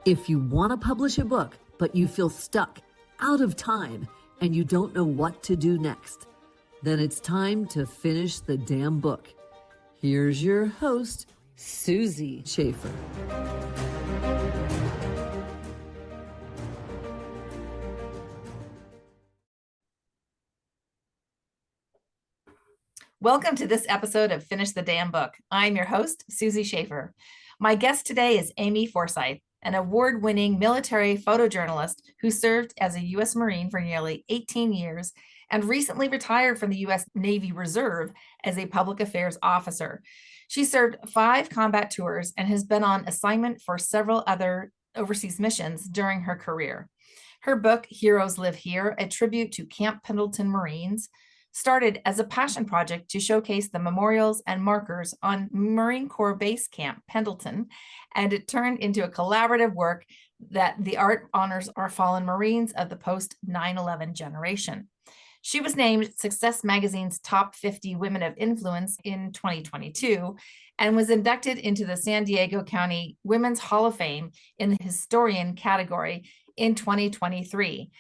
If you want to publish a book, but you feel stuck, out of time, and you don't know what to do next, then it's time to finish the damn book. Here's your host, Susie Schaefer. Welcome to this episode of Finish the Damn Book. I'm your host, Susie Schaefer. My guest today is Amy Forsythe, an award-winning military photojournalist who served as a U.S. Marine for nearly 18 years and recently retired from the U.S. Navy Reserve as a public affairs officer. She served 5 combat tours and has been on assignment for several other overseas missions during her career. Her book, Heroes Live Here, a tribute to Camp Pendleton Marines, started as a passion project to showcase the memorials and markers on Marine Corps Base Camp Pendleton, and it turned into a collaborative work that the art honors our fallen Marines of the post 9/11 generation. She was named Success Magazine's Top 50 Women of Influence in 2022 and was inducted into the San Diego County Women's Hall of Fame in the Historian category in 2023.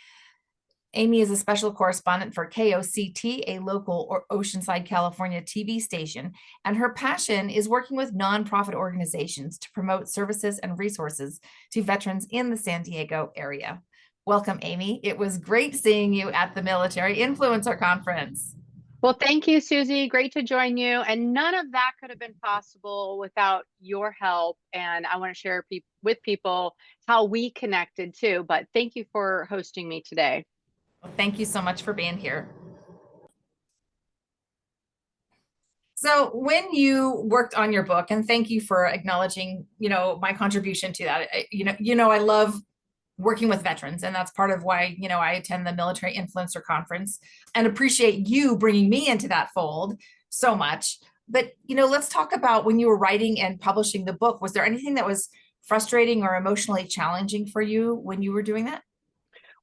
Amy is a special correspondent for KOCT, a local Oceanside, California TV station, and her passion is working with nonprofit organizations to promote services and resources to veterans in the San Diego area. Welcome, Amy. It was great seeing you at the Military Influencer Conference. Well, thank you, Susie. Great to join you. And none of that could have been possible without your help. And I want to share with people how we connected too. But thank you for hosting me today. Well, thank you so much for being here. So when you worked on your book, and thank you for acknowledging, my contribution to that. I love working with veterans, and that's part of why, I attend the Military Influencer Conference and appreciate you bringing me into that fold so much. But, let's talk about when you were writing and publishing the book. Was there anything that was frustrating or emotionally challenging for you when you were doing that?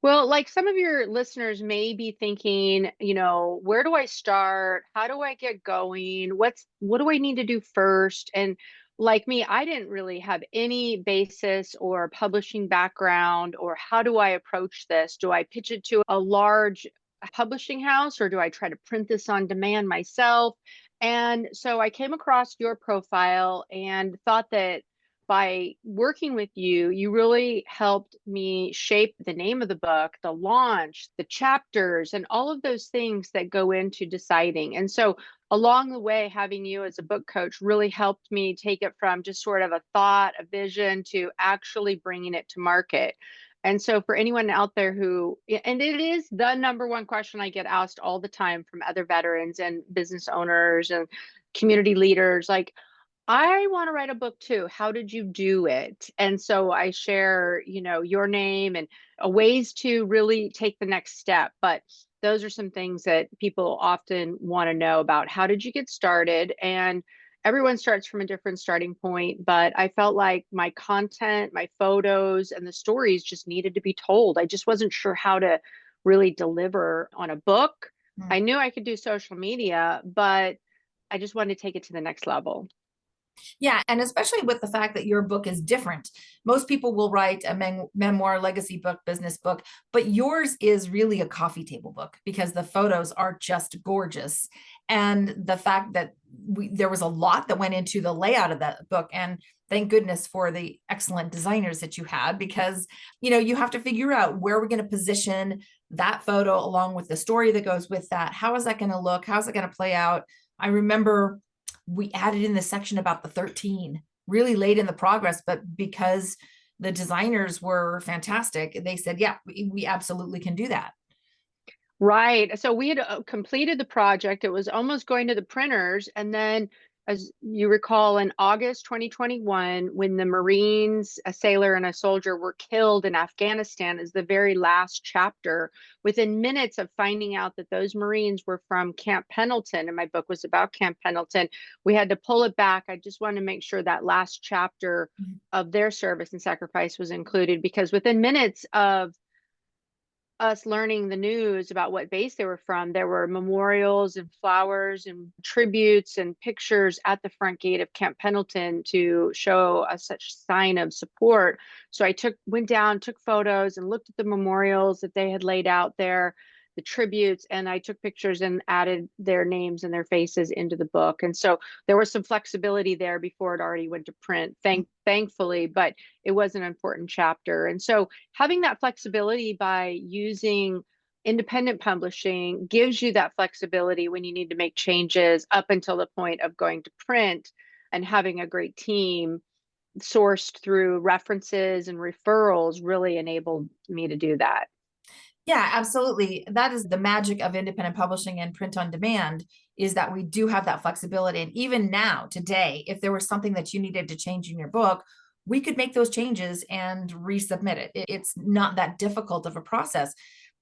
Well, like some of your listeners may be thinking, where do I start? How do I get going? What do I need to do first? And like me, I didn't really have any basis or publishing background, or how do I approach this? Do I pitch it to a large publishing house, or do I try to print this on demand myself? And so I came across your profile and thought that by working with you, you really helped me shape the name of the book, the launch, the chapters, and all of those things that go into deciding. And so along the way, having you as a book coach really helped me take it from just sort of a thought, a vision, to actually bringing it to market. And so for anyone out there and it is the number one question I get asked all the time from other veterans and business owners and community leaders, like, I want to write a book too. How did you do it? And so I share, your name and ways to really take the next step. But those are some things that people often want to know about. How did you get started? And everyone starts from a different starting point. But I felt like my content, my photos, and the stories just needed to be told. I just wasn't sure how to really deliver on a book. I knew I could do social media, but I just wanted to take it to the next level. Yeah, and especially with the fact that your book is different. Most people will write a memoir, legacy book, business book, but yours is really a coffee table book because the photos are just gorgeous. And the fact that there was a lot that went into the layout of that book, and thank goodness for the excellent designers that you had, because, you have to figure out where we're going to position that photo along with the story that goes with that. How is that going to look? How's it going to play out? I remember we added in the section about the 13 really late in the progress, but because the designers were fantastic, they said, yeah, we absolutely can do that. Right. So we had completed the project. It was almost going to the printers. And then, as you recall, in August 2021, when the Marines, a sailor and a soldier, were killed in Afghanistan as the very last chapter, within minutes of finding out that those Marines were from Camp Pendleton, and my book was about Camp Pendleton, we had to pull it back. I just wanted to make sure that last chapter of their service and sacrifice was included, because within minutes of us learning the news about what base they were from, there were memorials and flowers and tributes and pictures at the front gate of Camp Pendleton to show us such sign of support. So I went down, took photos, and looked at the memorials that they had laid out there, the tributes, and I took pictures and added their names and their faces into the book. And so there was some flexibility there before it already went to print, thankfully, but it was an important chapter. And so having that flexibility by using independent publishing gives you that flexibility when you need to make changes up until the point of going to print, and having a great team sourced through references and referrals really enabled me to do that. Yeah, absolutely. That is the magic of independent publishing and print on demand, is that we do have that flexibility. And even now, today, if there was something that you needed to change in your book, we could make those changes and resubmit it. It's not that difficult of a process.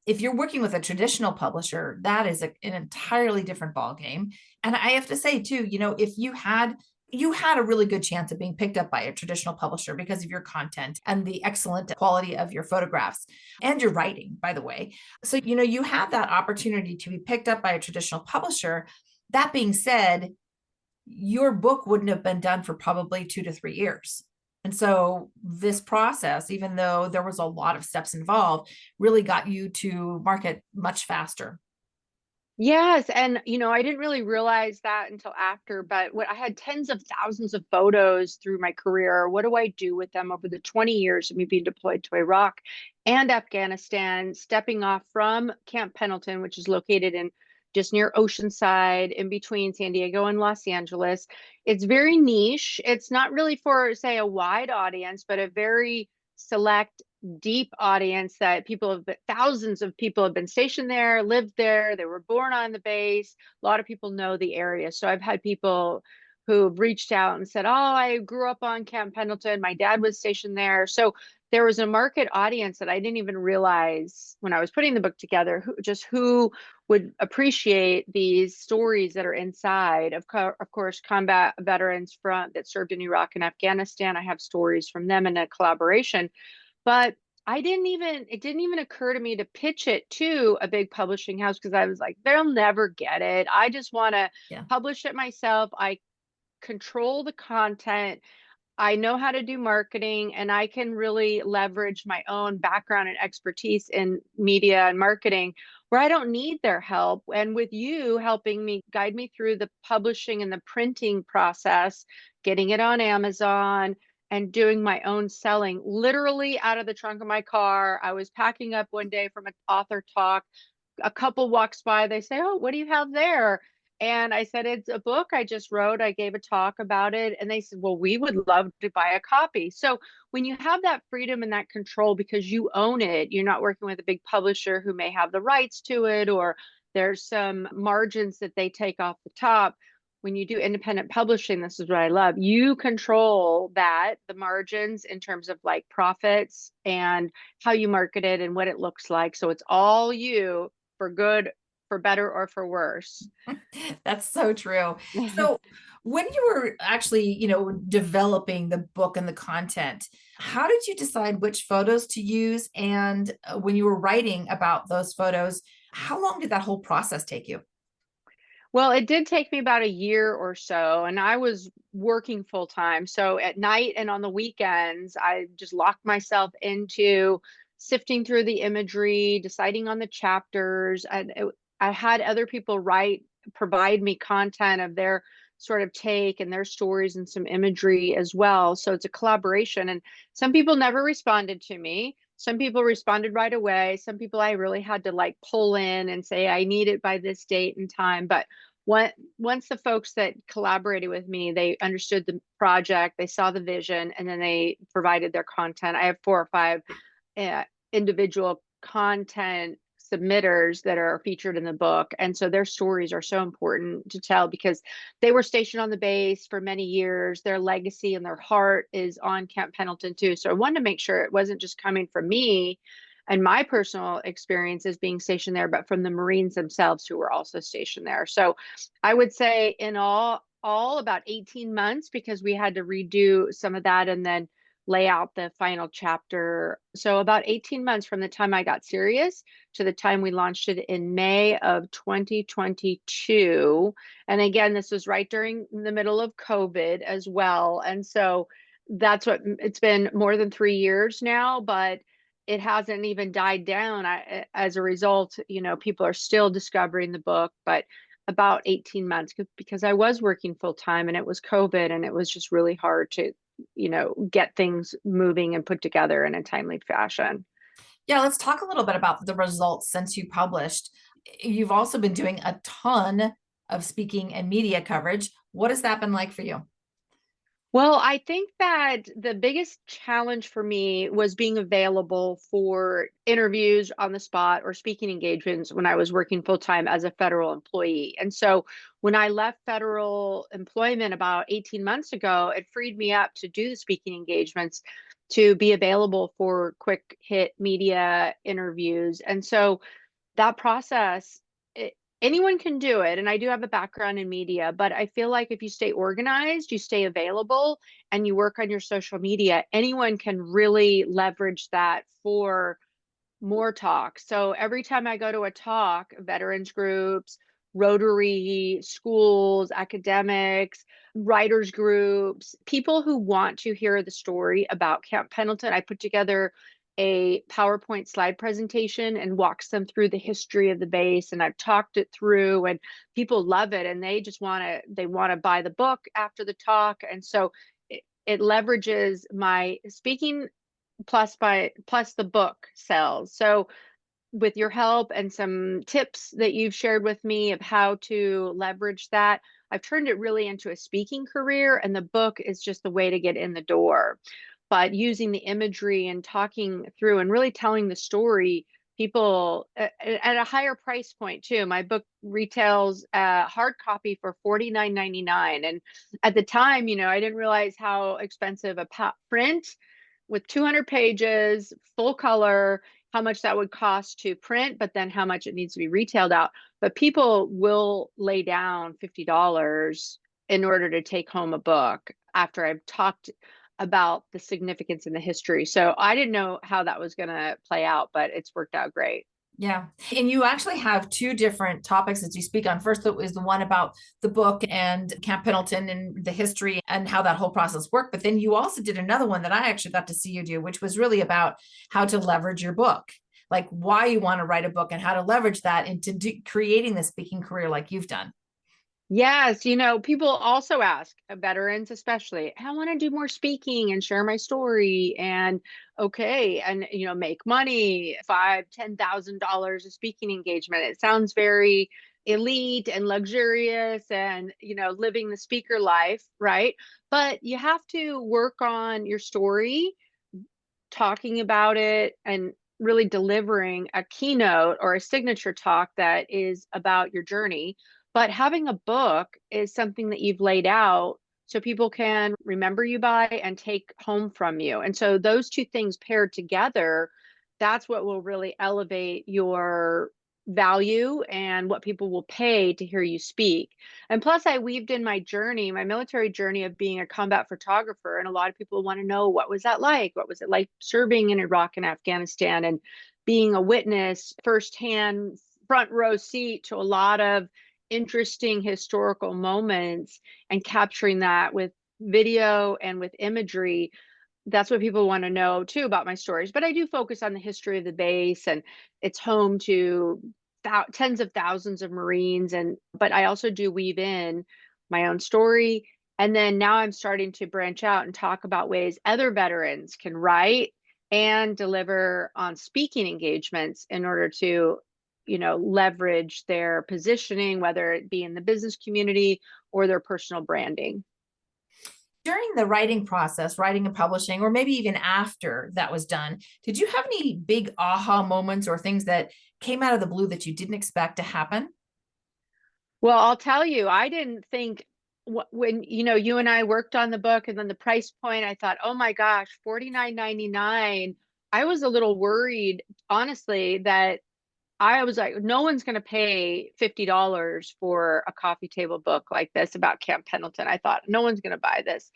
If you're working with a traditional publisher, that is an entirely different ballgame. And I have to say too, if you had a really good chance of being picked up by a traditional publisher because of your content and the excellent quality of your photographs and your writing, by the way. So, you have that opportunity to be picked up by a traditional publisher. That being said, your book wouldn't have been done for probably 2 to 3 years. And so this process, even though there was a lot of steps involved, really got you to market much faster. Yes, and I didn't really realize that until after, but I had tens of thousands of photos through my career. What do I do with them over the 20 years of me being deployed to Iraq and Afghanistan, stepping off from Camp Pendleton, which is located in just near Oceanside, in between San Diego and Los Angeles. It's very niche. It's not really for, say, a wide audience, but a very select, deep audience that thousands of people have been stationed there, lived there, they were born on the base. A lot of people know the area. So I've had people who've reached out and said, oh, I grew up on Camp Pendleton. My dad was stationed there. So there was a market audience that I didn't even realize when I was putting the book together, who would appreciate these stories that are inside. Of course, combat veterans that served in Iraq and Afghanistan. I have stories from them in a collaboration. But it didn't even occur to me to pitch it to a big publishing house, because I was like, they'll never get it. I just want to publish it myself. I control the content. I know how to do marketing, and I can really leverage my own background and expertise in media and marketing where I don't need their help. And with you helping me, guide me through the publishing and the printing process, getting it on Amazon, and doing my own selling, literally out of the trunk of my car. I was packing up one day from an author talk. A couple walks by, they say, oh, what do you have there? And I said, it's a book I just wrote. I gave a talk about it. And they said, well, we would love to buy a copy. So when you have that freedom and that control because you own it, you're not working with a big publisher who may have the rights to it, or there's some margins that they take off the top. When you do independent publishing, this is what I love. You control the margins in terms of like profits and how you market it and what it looks like. So it's all you, for good, for better, or for worse. That's so true. So when you were actually, developing the book and the content, how did you decide which photos to use? And when you were writing about those photos, how long did that whole process take you? Well, it did take me about a year or so, and I was working full time. So at night and on the weekends, I just locked myself into sifting through the imagery, deciding on the chapters. I had other people provide me content of their sort of take and their stories and some imagery as well. So it's a collaboration. And some people never responded to me. Some people responded right away. Some people I really had to like pull in and say, I need it by this date and time. But once the folks that collaborated with me, they understood the project, they saw the vision, and then they provided their content. I have 4 or 5 individual content submitters that are featured in the book. And so their stories are so important to tell because they were stationed on the base for many years. Their legacy and their heart is on Camp Pendleton too. So I wanted to make sure it wasn't just coming from me and my personal experiences being stationed there, but from the Marines themselves who were also stationed there. So I would say in all about 18 months, because we had to redo some of that and then lay out the final chapter. So about 18 months from the time I got serious to the time we launched it in May of 2022. And again, this was right during the middle of COVID as well. And so that's what it's been, more than 3 years now, but it hasn't even died down. As a result, people are still discovering the book, but about 18 months because I was working full time and it was COVID and it was just really hard to, get things moving and put together in a timely fashion. Yeah, let's talk a little bit about the results since you published. You've also been doing a ton of speaking and media coverage. What has that been like for you? Well, I think that the biggest challenge for me was being available for interviews on the spot or speaking engagements when I was working full time as a federal employee. And so when I left federal employment about 18 months ago, it freed me up to do the speaking engagements, to be available for quick hit media interviews. And so that process, anyone can do it. And I do have a background in media, but I feel like if you stay organized, you stay available, and you work on your social media, anyone can really leverage that for more talk. So every time I go to a talk, veterans groups, Rotary, schools, academics, writers groups, people who want to hear the story about Camp Pendleton, I put together a PowerPoint slide presentation and walks them through the history of the base, and I've talked it through, and people love it, and they want to buy the book after the talk. And so it leverages my speaking plus the book sells. So with your help and some tips that you've shared with me of how to leverage that, I've turned it really into a speaking career, and the book is just the way to get in the door. But using the imagery and talking through and really telling the story, people at a higher price point too. My book retails hard copy for $49.99, and at the time, I didn't realize how expensive a print with 200 pages, full color, how much that would cost to print, but then how much it needs to be retailed out. But people will lay down $50 in order to take home a book after I've talked about the significance and the history. So I didn't know how that was going to play out, but it's worked out great. Yeah. And you actually have two different topics that you speak on. First, is the one about the book and Camp Pendleton and the history and how that whole process worked. But then you also did another one that I actually got to see you do, which was really about how to leverage your book, like why you want to write a book and how to leverage that into creating the speaking career like you've done. Yes, people also ask, veterans especially, I want to do more speaking and share my story and okay, and make money, $5,000-$10,000 a speaking engagement. It sounds very elite and luxurious and living the speaker life, right? But you have to work on your story, talking about it, and really delivering a keynote or a signature talk that is about your journey. But having a book is something that you've laid out so people can remember you by and take home from you. And so those two things paired together, that's what will really elevate your value and what people will pay to hear you speak. And plus, I weaved in my journey, my military journey of being a combat photographer. And a lot of people want to know, what was that like? What was it like serving in Iraq and Afghanistan and being a witness firsthand, front row seat to a lot of interesting historical moments and capturing that with video and with imagery. That's what people want to know too about my stories. But I do focus on the history of the base, and it's home to tens of thousands of Marines. But I also do weave in my own story. And then now I'm starting to branch out and talk about ways other veterans can write and deliver on speaking engagements in order to, leverage their positioning, whether it be in the business community or their personal branding. During the writing process, writing and publishing, or maybe even after that was done, did you have any big aha moments or things that came out of the blue that you didn't expect to happen? Well, I'll tell you, I didn't think when you and I worked on the book and then the price point, I thought, oh my gosh, $49.99. I was a little worried, honestly, that I was like, no one's going to pay $50 for a coffee table book like this about Camp Pendleton. I thought no one's going to buy this.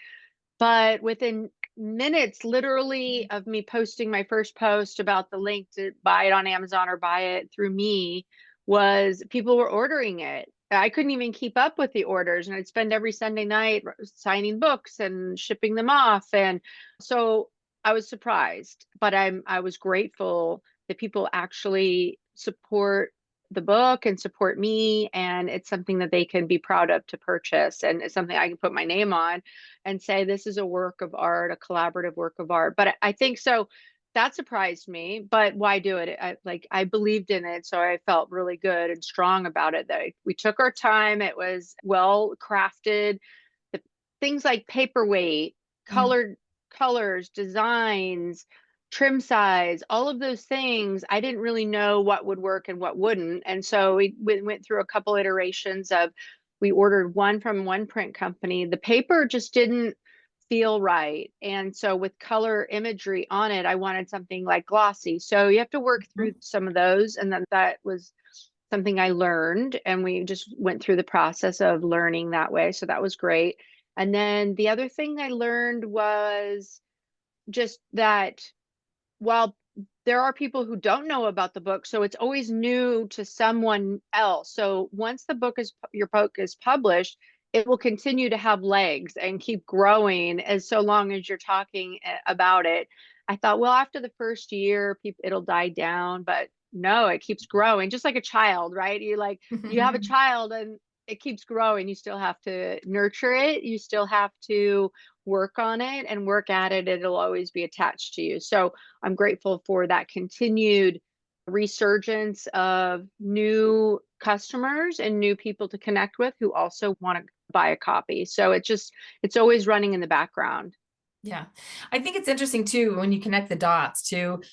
But within minutes literally of me posting my first post about the link to buy it on Amazon or buy it through me was people were ordering it. I couldn't even keep up with the orders, and I'd spend every Sunday night signing books and shipping them off. And so I was surprised, but I was grateful that people actually support the book and support me, and it's something that they can be proud of to purchase, and it's something I can put my name on and say this is a work of art, a collaborative work of art. But I think so that surprised me, but why do it? I believed in it, so I felt really good and strong about it, that we took our time, it was well crafted. The things like paperweight, Mm. colored colors, designs, trim size, all of those things, I didn't really know what would work and what wouldn't. And so we went through a couple iterations of, we ordered one from one print company. The paper just didn't feel right. And so with color imagery on it, I wanted something like glossy. So you have to work through some of those. And then that was something I learned. And we just went through the process of learning that way. So that was great. And then the other thing I learned was just that while there are people who don't know about the book, so it's always new to someone else. So once your book is published, it will continue to have legs and keep growing as so long as you're talking about it. I thought, well, after the first year, it'll die down, but no, it keeps growing, just like a child, right? You have a child and it keeps growing. You still have to nurture it. You still have to work on it and work at it. It'll always be attached to you. So I'm grateful for that continued resurgence of new customers and new people to connect with who also want to buy a copy. So it's always running in the background. Yeah. I think it's interesting too, when you connect the dots to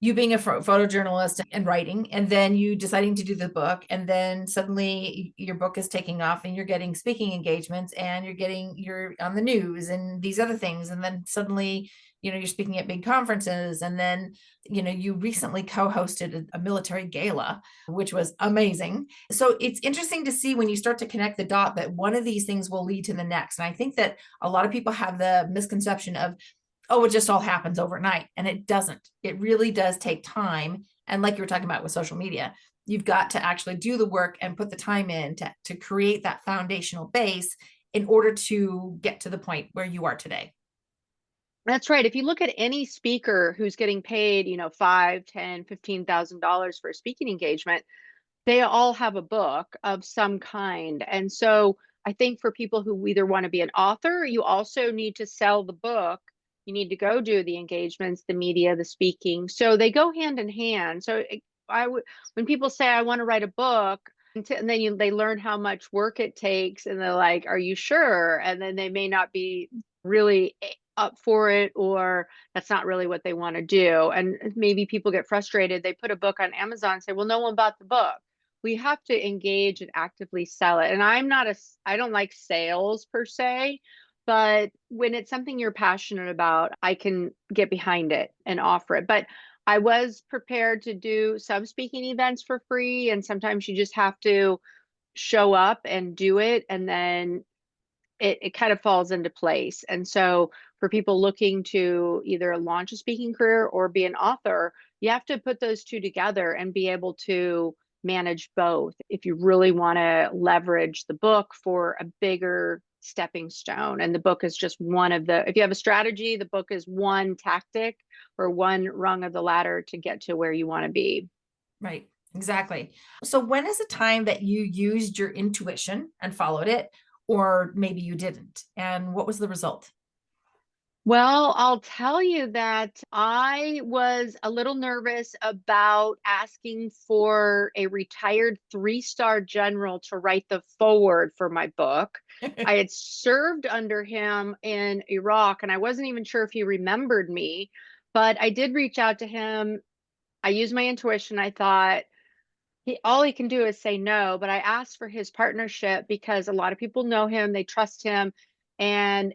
you being a photojournalist and writing, and then you deciding to do the book, and then suddenly your book is taking off and you're getting speaking engagements and you're on the news and these other things. And then suddenly, you're speaking at big conferences. And then, you recently co-hosted a military gala, which was amazing. So it's interesting to see when you start to connect the dot that one of these things will lead to the next. And I think that a lot of people have the misconception of, oh, it just all happens overnight. And it doesn't. It really does take time. And like you were talking about with social media, you've got to actually do the work and put the time in to create that foundational base in order to get to the point where you are today. That's right. If you look at any speaker who's getting paid, $5, $10, $15,000 for a speaking engagement, they all have a book of some kind. And so I think for people who either want to be an author, you also need to sell the book. You need to go do the engagements, the media, the speaking. So they go hand in hand. So when people say, I want to write a book, and then they learn how much work it takes, and they're like, are you sure? And then they may not be really up for it, or that's not really what they want to do. And maybe people get frustrated. They put a book on Amazon and say, well, no one bought the book. We have to engage and actively sell it. And I don't like sales per se, but when it's something you're passionate about, I can get behind it and offer it. But I was prepared to do some speaking events for free. And sometimes you just have to show up and do it. And then it kind of falls into place. And so for people looking to either launch a speaking career or be an author, you have to put those two together and be able to manage both if you really want to leverage the book for a bigger stepping stone. And the book is just if you have a strategy, the book is one tactic or one rung of the ladder to get to where you want to be. Right. Exactly. So when is the time that you used your intuition and followed it, or maybe you didn't? And what was the result? Well, I'll tell you that I was a little nervous about asking for a retired 3-star general to write the foreword for my book. I had served under him in Iraq, and I wasn't even sure if he remembered me, but I did reach out to him. I used my intuition. I thought all he can do is say no, but I asked for his partnership because a lot of people know him, they trust him. And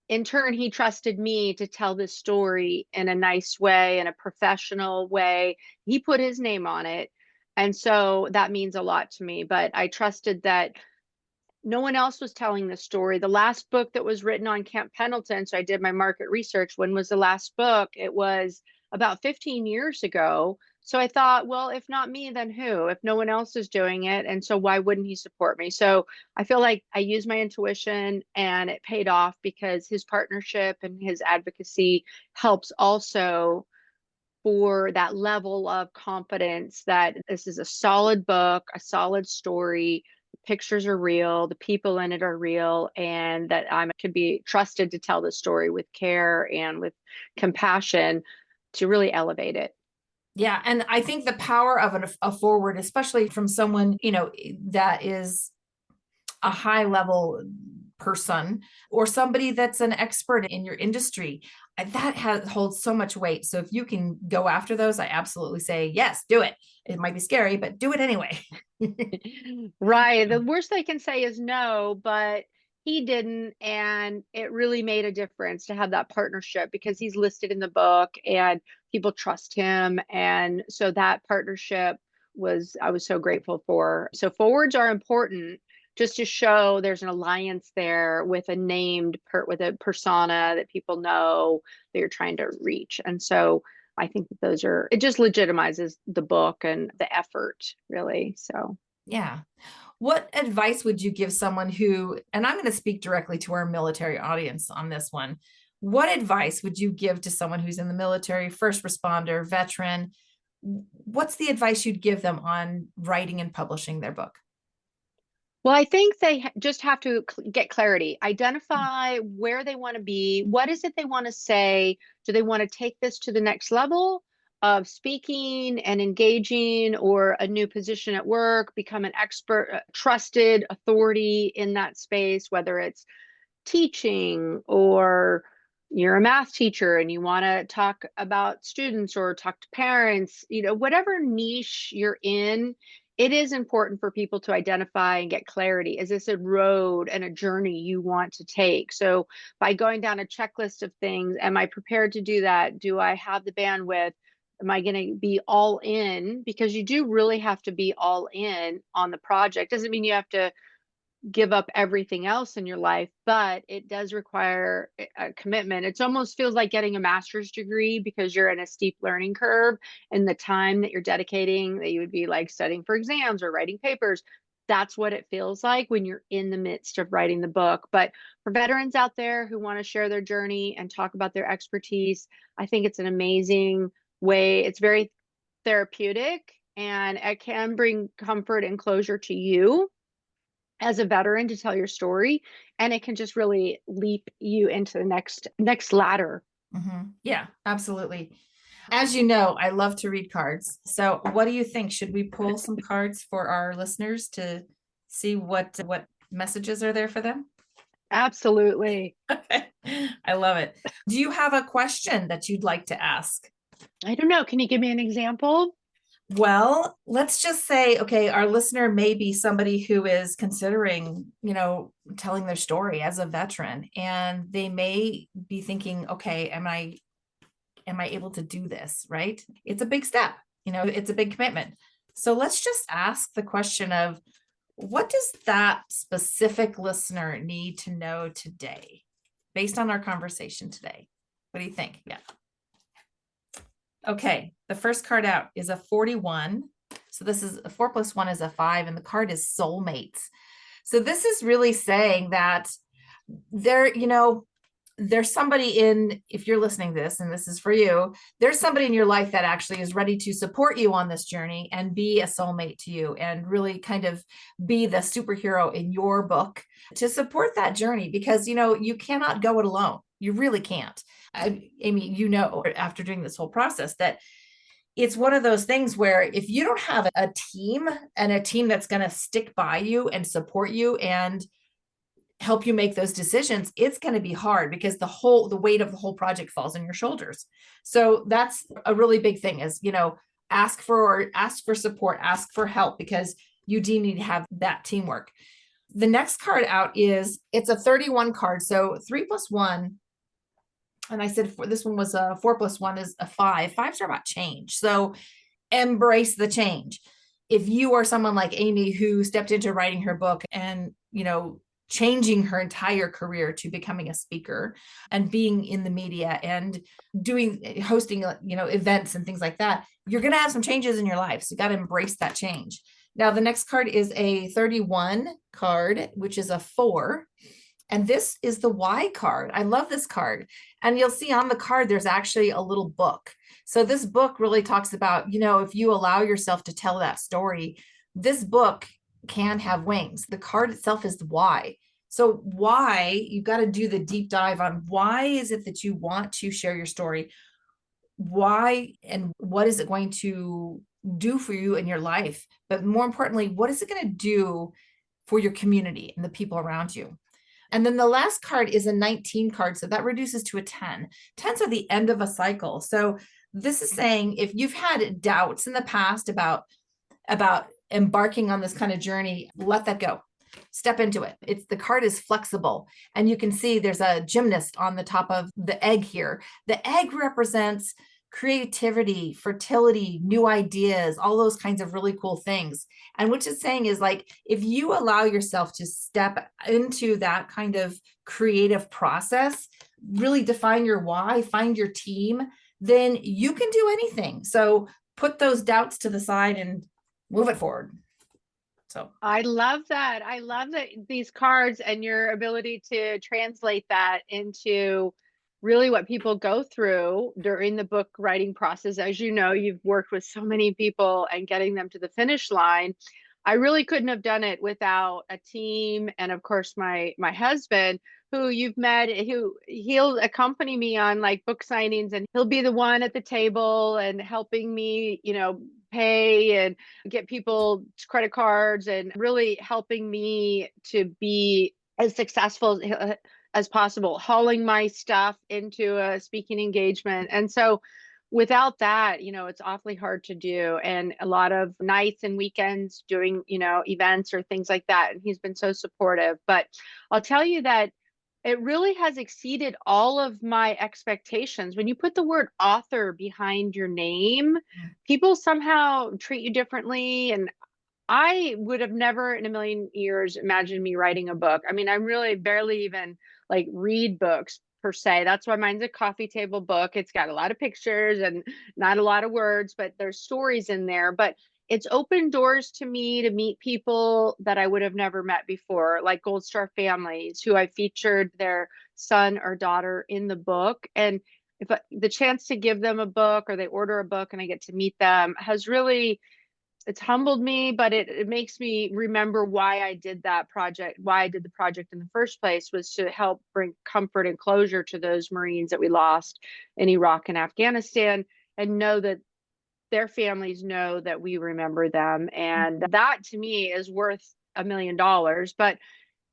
in turn, he trusted me to tell this story in a nice way, in a professional way. He put his name on it. And so that means a lot to me. But I trusted that no one else was telling this story. The last book that was written on Camp Pendleton, so I did my market research. When was the last book? It was about 15 years ago. So I thought, well, if not me, then who? If no one else is doing it, and so why wouldn't he support me? So I feel like I used my intuition and it paid off, because his partnership and his advocacy helps also for that level of confidence that this is a solid book, a solid story. The pictures are real, the people in it are real, and that I can be trusted to tell the story with care and with compassion to really elevate it. Yeah. And I think the power of a forward, especially from someone, that is a high level person or somebody that's an expert in your industry, that holds so much weight. So if you can go after those, I absolutely say, yes, do it. It might be scary, but do it anyway. Right. The worst they can say is no, but he didn't. And it really made a difference to have that partnership, because he's listed in the book and people trust him. And so that partnership I was so grateful for. So forwards are important, just to show there's an alliance there with with a persona that people know that you're trying to reach. And so I think that it just legitimizes the book and the effort, really. So Yeah. What advice would you give someone who, and I'm going to speak directly to our military audience on this one. What advice would you give to someone who's in the military, first responder, veteran? What's the advice you'd give them on writing and publishing their book? well, I think they just have to get clarity, identify where they want to be. What is it they want to say? Do they want to take this to the next level of speaking and engaging, or a new position at work, become an expert, trusted authority in that space, whether it's teaching, or you're a math teacher and you want to talk about students or talk to parents, whatever niche you're in, it is important for people to identify and get clarity. Is this a road and a journey you want to take? So by going down a checklist of things, am I prepared to do that? Do I have the bandwidth? Am I going to be all in? Because you do really have to be all in on the project. Doesn't mean you have to give up everything else in your life, but it does require a commitment. It almost feels like getting a master's degree, because you're in a steep learning curve, and the time that you're dedicating, that you would be like studying for exams or writing papers. That's what it feels like when you're in the midst of writing the book. But for veterans out there who want to share their journey and talk about their expertise, I think it's an amazing way. It's very therapeutic, and it can bring comfort and closure to you as a veteran to tell your story, and it can just really leap you into the next ladder. Yeah, absolutely. As you know, I love to read cards. So what do you think? Should we pull some cards for our listeners to see what messages are there for them? Absolutely. I love it. Do you have a question that you'd like to ask? I don't know, can you give me an example? Well, let's just say, okay, our listener may be somebody who is considering, telling their story as a veteran, and they may be thinking, okay, am I able to do this, right? It's a big step, it's a big commitment. So let's just ask the question of, what does that specific listener need to know today based on our conversation today? What do you think? Yeah. Okay, the first card out is a 41. So this is a 4 + 1 is a 5, and the card is soulmates. So this is really saying that there's somebody if you're listening to this, and this is for you, there's somebody in your life that actually is ready to support you on this journey and be a soulmate to you, and really kind of be the superhero in your book to support that journey, because, you cannot go it alone. You really can't. Amy, after doing this whole process, that it's one of those things where if you don't have a team, and a team that's going to stick by you and support you and help you make those decisions, it's going to be hard, because the weight of the whole project falls on your shoulders. So that's a really big thing, is, ask for support, ask for help, because you do need to have that teamwork. The next card out it's a 31 card. So 3 + 1. And I said, this one was a 4 + 1 is a 5. Fives are about change. So embrace the change. if you are someone like Amy who stepped into writing her book and, changing her entire career to becoming a speaker and being in the media and hosting, events and things like that, you're going to have some changes in your life. So you got to embrace that change. Now, the next card is a 31 card, which is a 4. And this is the Y card. I love this card. And you'll see on the card, there's actually a little book. So this book really talks about, if you allow yourself to tell that story, this book can have wings. The card itself is the why. So why, you've got to do the deep dive on why is it that you want to share your story? Why and what is it going to do for you in your life? But more importantly, what is it going to do for your community and the people around you? And then the last card is a 19 card. So that reduces to a 10. 10s are the end of a cycle. So this is saying if you've had doubts in the past about embarking on this kind of journey, let that go. Step into it. The card is flexible. And you can see there's a gymnast on the top of the egg here. The egg represents creativity, fertility, new ideas, all those kinds of really cool things. And what it's saying is like, if you allow yourself to step into that kind of creative process, really define your why, find your team, then you can do anything. So put those doubts to the side and move it forward. So I love that. I love that these cards and your ability to translate that into really what people go through during the book writing process. As you know, you've worked with so many people and getting them to the finish line. I really couldn't have done it without a team and of course my husband, who you've met, he'll accompany me on like book signings, and he'll be the one at the table and helping me, pay and get people credit cards and really helping me to be as successful as possible, hauling my stuff into a speaking engagement. And so without that, it's awfully hard to do. And a lot of nights and weekends doing, events or things like that. And he's been so supportive. But I'll tell you that it really has exceeded all of my expectations. When you put the word author behind your name, people somehow treat you differently. And I would have never in a million years imagined me writing a book. I mean, I really barely even like read books per se. That's why mine's a coffee table book. It's got a lot of pictures and not a lot of words, but there's stories in there. But it's opened doors to me to meet people that I would have never met before, like Gold Star families who I featured their son or daughter in the book. And if the chance to give them a book or they order a book and I get to meet them has really, it's humbled me, but it makes me remember why I did that project, why I did the project in the first place, was to help bring comfort and closure to those Marines that we lost in Iraq and Afghanistan, and know that their families know that we remember them. And that to me is worth $1 million. But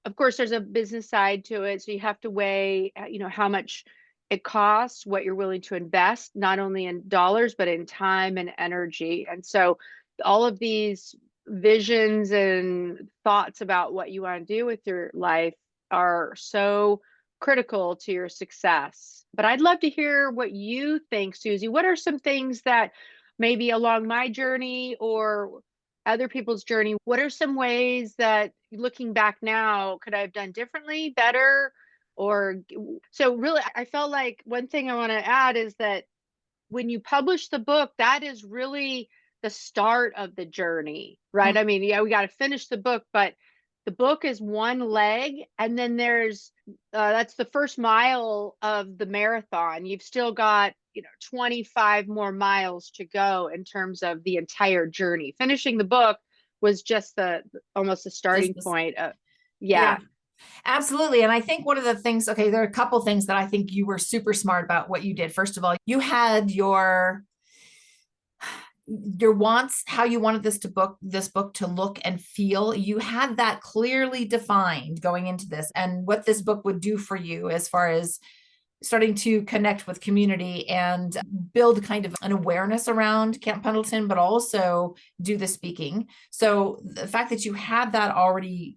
of course, there's a business side to it. So you have to weigh, how much it costs, what you're willing to invest, not only in dollars, but in time and energy. And so all of these visions and thoughts about what you want to do with your life are so critical to your success. But I'd love to hear what you think, Susie. What are some things that maybe along my journey or other people's journey, what are some ways that looking back now, could I have done differently, better? Or so really, I felt like one thing I want to add is that when you publish the book, that is really the start of the journey, right? I mean, yeah, we got to finish the book, but the book is one leg, and then there's that's the first mile of the marathon. You've still got 25 more miles to go in terms of the entire journey. Finishing the book was just almost the starting point of, yeah. Absolutely. And I think one of the things, okay, there are a couple things that I think you were super smart about what you did. First of all, you had your wants, how you wanted this book to look and feel. You had that clearly defined going into this, and what this book would do for you as far as starting to connect with community and build kind of an awareness around Camp Pendleton, but also do the speaking. So the fact that you had that already,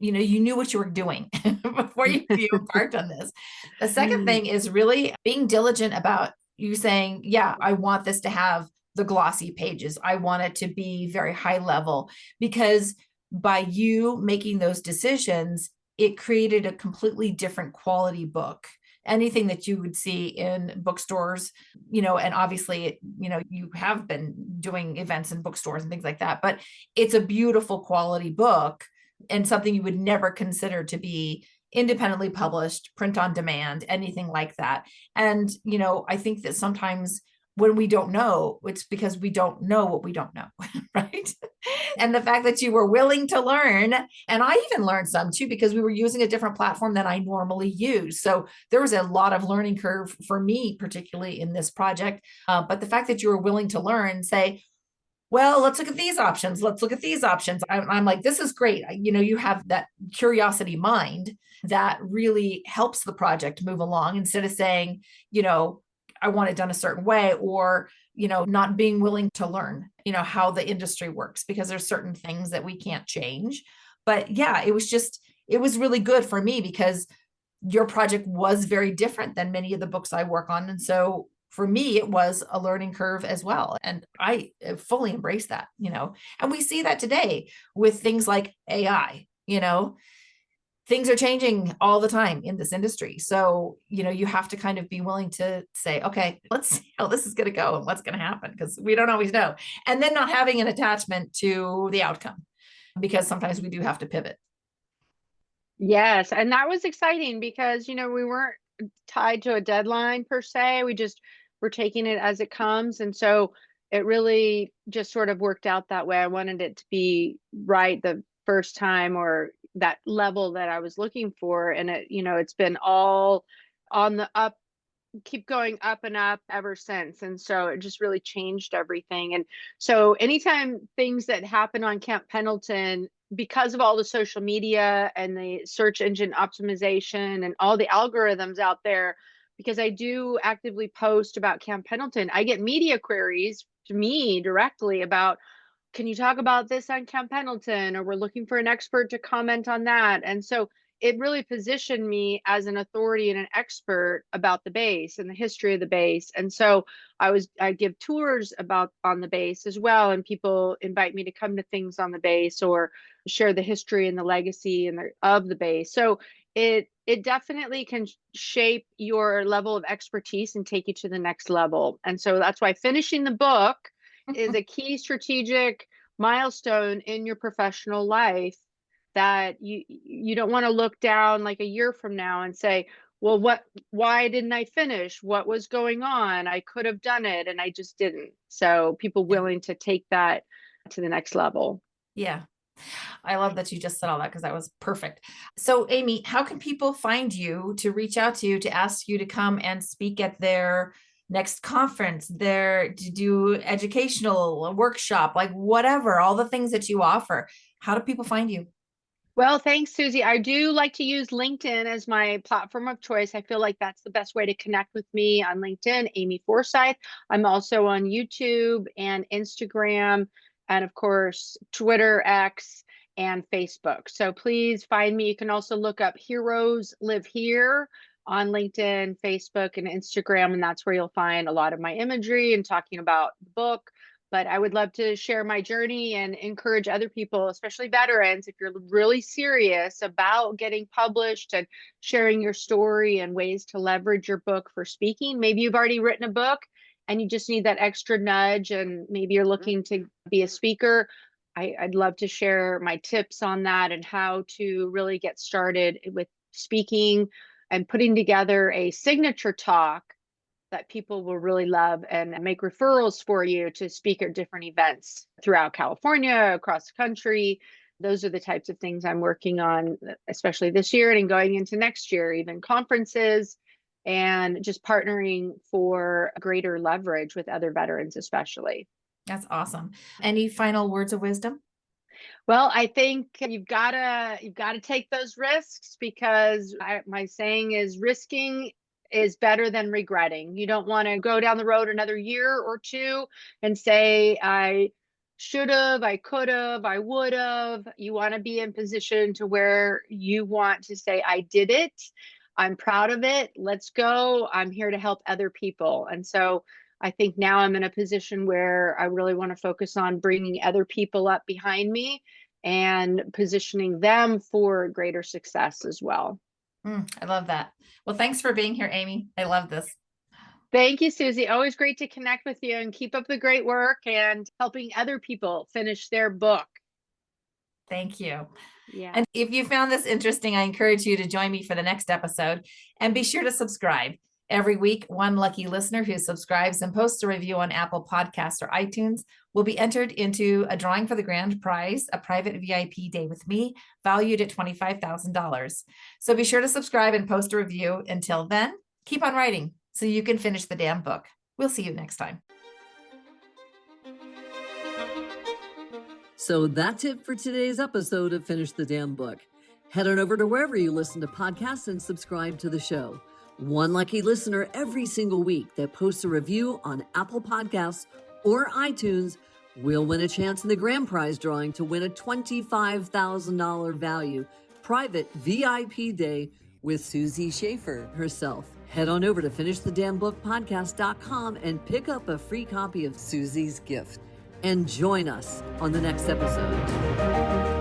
you knew what you were doing before you embarked on this. The second thing is really being diligent about you saying, yeah, I want this to have the glossy pages. I want it to be very high level, because by you making those decisions, it created a completely different quality book. Anything that you would see in bookstores, and obviously, you have been doing events in bookstores and things like that, but it's a beautiful quality book and something you would never consider to be independently published, print on demand, anything like that. And, I think that sometimes when we don't know, it's because we don't know what we don't know, right? And the fact that you were willing to learn, and I even learned some too, because we were using a different platform than I normally use. So there was a lot of learning curve for me, particularly in this project. But the fact that you were willing to learn, say, well, let's look at these options. Let's look at these options. I'm like, this is great. You have that curiosity mind that really helps the project move along, instead of saying, I want it done a certain way, or, not being willing to learn, how the industry works, because there's certain things that we can't change. But yeah, it was really good for me, because your project was very different than many of the books I work on. And so for me, it was a learning curve as well. And I fully embrace that, and we see that today with things like AI, things are changing all the time in this industry. So, you have to kind of be willing to say, okay, let's see how this is going to go and what's going to happen, because we don't always know. And then not having an attachment to the outcome, because sometimes we do have to pivot. Yes. And that was exciting because, we weren't tied to a deadline per se. We just were taking it as it comes. And so it really just sort of worked out that way. I wanted it to be right the first time, or that level that I was looking for. And it's been all on the up, keep going up and up ever since. And so it just really changed everything. And so anytime things that happen on Camp Pendleton, because of all the social media and the search engine optimization and all the algorithms out there, because I do actively post about Camp Pendleton, I get media queries to me directly about, can you talk about this on Camp Pendleton? Or we're looking for an expert to comment on that. And so it really positioned me as an authority and an expert about the base and the history of the base. And so I give tours about on the base as well. And people invite me to come to things on the base, or share the history and the legacy of the base. So it definitely can shape your level of expertise and take you to the next level. And so that's why finishing the book is a key strategic milestone in your professional life, that you don't want to look down like a year from now and say, well, why didn't I finish? What was going on? I could have done it and I just didn't. So people willing to take that to the next level. Yeah. I love that you just said all that, because that was perfect. So Amy, how can people find you, to reach out to you, to ask you to come and speak at their next conference, to do educational workshop, like whatever, all the things that you offer? How do people find you? Well, thanks, Susie. I do like to use LinkedIn as my platform of choice. I feel like that's the best way to connect with me on LinkedIn, Amy Forsythe. I'm also on YouTube and Instagram, and of course, Twitter, X, and Facebook. So please find me. You can also look up Heroes Live Here on LinkedIn, Facebook, and Instagram, and that's where you'll find a lot of my imagery and talking about the book. But I would love to share my journey and encourage other people, especially veterans, if you're really serious about getting published and sharing your story and ways to leverage your book for speaking. Maybe you've already written a book and you just need that extra nudge, and maybe you're looking to be a speaker. I'd love to share my tips on that and how to really get started with speaking and putting together a signature talk that people will really love, and make referrals for you to speak at different events throughout California, across the country. Those are the types of things I'm working on, especially this year and going into next year, even conferences, and just partnering for greater leverage with other veterans, especially. That's awesome. Any final words of wisdom? Well, I think you've got to take those risks, because my saying is, risking is better than regretting. You don't want to go down the road another year or two and say, I should have, I could have, I would have. You want to be in position to where you want to say, I did it. I'm proud of it. Let's go. I'm here to help other people. And so I think now I'm in a position where I really want to focus on bringing other people up behind me and positioning them for greater success as well. I love that. Well, thanks for being here, Amy. I love this. Thank you, Susie. Always great to connect with you, and keep up the great work and helping other people finish their book. Thank you. Yeah. And if you found this interesting, I encourage you to join me for the next episode, and be sure to subscribe. Every week, one lucky listener who subscribes and posts a review on Apple Podcasts or iTunes will be entered into a drawing for the grand prize, a private VIP day with me, valued at $25,000. So be sure to subscribe and post a review. Until then, keep on writing so you can finish the damn book. We'll see you next time. So that's it for today's episode of Finish the Damn Book. Head on over to wherever you listen to podcasts and subscribe to the show. One lucky listener every single week that posts a review on Apple Podcasts or iTunes will win a chance in the grand prize drawing to win a $25,000 value private VIP day with Susie Schaefer herself. Head on over to finishthedamnbookpodcast.com and pick up a free copy of Susie's gift. And join us on the next episode.